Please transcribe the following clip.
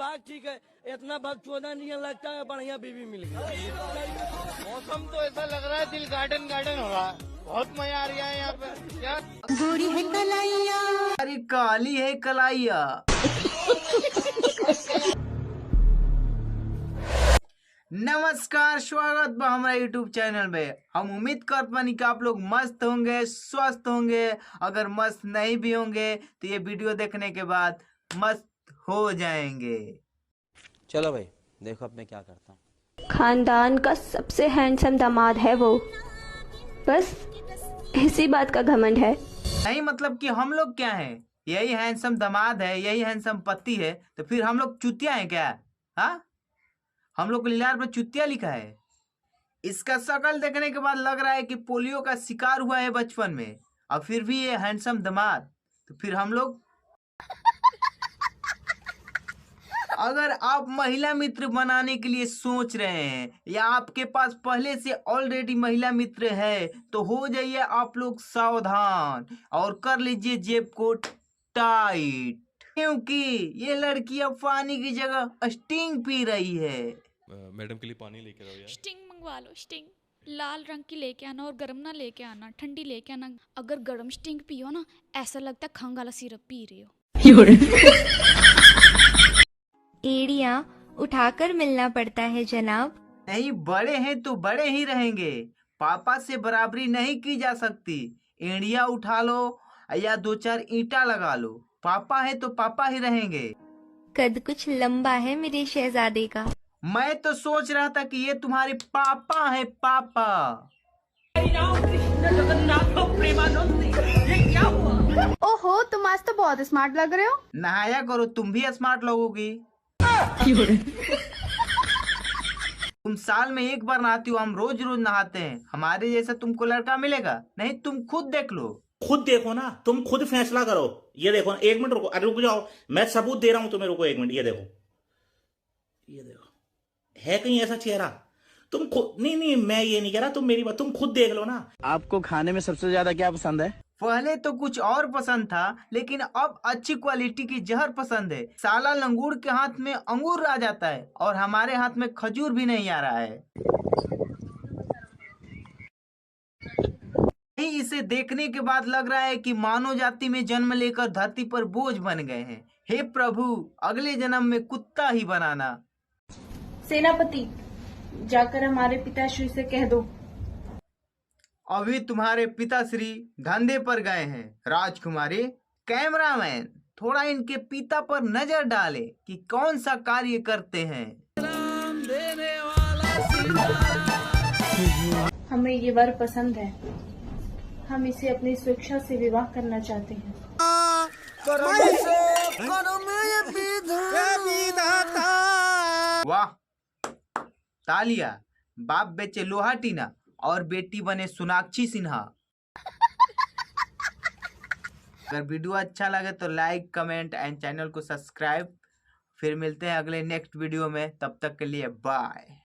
भाग ठीक है, इतना भाग चौदह नहीं लगता है, बढ़िया बीवी मिल गई। मौसम तो ऐसा लग रहा है दिल गार्डन गार्डन हो रहा है, बहुत मजा आ रहा है यहाँ पे। क्या गोरी है कलाइया, अरे काली है कलाइया। नमस्कार, स्वागत बा हमारा यूट्यूब चैनल में। हम उम्मीद करते बानी कि आप लोग मस्त होंगे, स्वस्थ होंगे। अगर मस्त नहीं भी होंगे तो ये वीडियो देखने के बाद मस्त हो जाएंगे। चलो भाई, देखो अब मैं क्या करता हूँ। खानदान का सबसे हैंडसम दामाद है वो, बस इसी बात का घमंड है। नहीं मतलब कि हम लोग क्या हैं? यही हैंडसम दामाद है, यही हैंडसम पति है, तो फिर हम लोग चुतिया हैं क्या? हाँ, हम लोग को लीलार पर चुतिया लिखा है। इसका शक्ल देखने के बाद लग रहा है कि पोलियो का शिकार हुआ है बचपन में, और फिर भी ये हैंडसम दामाद। तो फिर हम लोग अगर आप महिला मित्र बनाने के लिए सोच रहे हैं या आपके पास पहले से ऑलरेडी महिला मित्र है तो हो जाइए आप लोग सावधान और कर लीजिए जेब को टाइट, क्योंकि ये लड़की अब पानी की जगह स्टिंग पी रही है। मैडम के लिए पानी लेकर आओ यार। स्टिंग मंगवा लो, स्टिंग लाल रंग की लेके आना, और गर्म ना लेके आना, ठंडी लेके आना। अगर गर्म स्टिंग पियो ना, ऐसा लगता है खंग वाला सिरप पी रही हो। एड़ियाँ उठाकर मिलना पड़ता है जनाब। नहीं, बड़े हैं तो बड़े ही रहेंगे, पापा से बराबरी नहीं की जा सकती। एड़िया उठा लो या दो चार ईंटा लगा लो, पापा है तो पापा ही रहेंगे। कद कुछ लंबा है मेरे शहजादे का। मैं तो सोच रहा था कि ये तुम्हारे पापा है, पापा। ओहो, तुम आज तो बहुत स्मार्ट लग रहे हो। नहाया करो, तुम भी स्मार्ट लगोगी। तुम साल में एक बार नहाती हो, हम रोज रोज नहाते हैं। हमारे जैसा तुमको लड़का मिलेगा नहीं, तुम खुद देख लो। खुद देखो ना, तुम खुद फैसला करो। ये देखो ना, एक मिनट रुको, अरे रुक जाओ, मैं सबूत दे रहा हूं तुम्हें, रुको एक मिनट। ये देखो, ये देखो, है कहीं ऐसा चेहरा? तुम खुद नहीं, मैं ये नहीं कह रहा, तुम मेरी बात, तुम खुद देख लो ना। आपको खाने में सबसे ज्यादा क्या पसंद है? पहले तो कुछ और पसंद था, लेकिन अब अच्छी क्वालिटी की जहर पसंद है। साला लंगूर के हाथ में अंगूर आ जाता है और हमारे हाथ में खजूर भी नहीं आ रहा है। इसे देखने के बाद लग रहा है कि मानव जाति में जन्म लेकर धरती पर बोझ बन गए हैं। हे प्रभु, अगले जन्म में कुत्ता ही बनाना। सेनापति, जाकर हमारे पिताश्री से कह दो। अभी तुम्हारे पिताश्री धंधे पर गए हैं। राजकुमारी, कैमरामैन थोड़ा इनके पिता पर नजर डाले कि कौन सा कार्य करते हैं। हमें ये वर पसंद है, हम इसे अपनी स्वेच्छा से विवाह करना चाहते हैं। वाह, तालिया। बाप बेचे लोहा टीना और बेटी बने सोनाक्षी सिन्हा। अगर वीडियो अच्छा लगे तो लाइक, कमेंट एंड चैनल को सब्सक्राइब। फिर मिलते हैं अगले नेक्स्ट वीडियो में, तब तक के लिए बाय।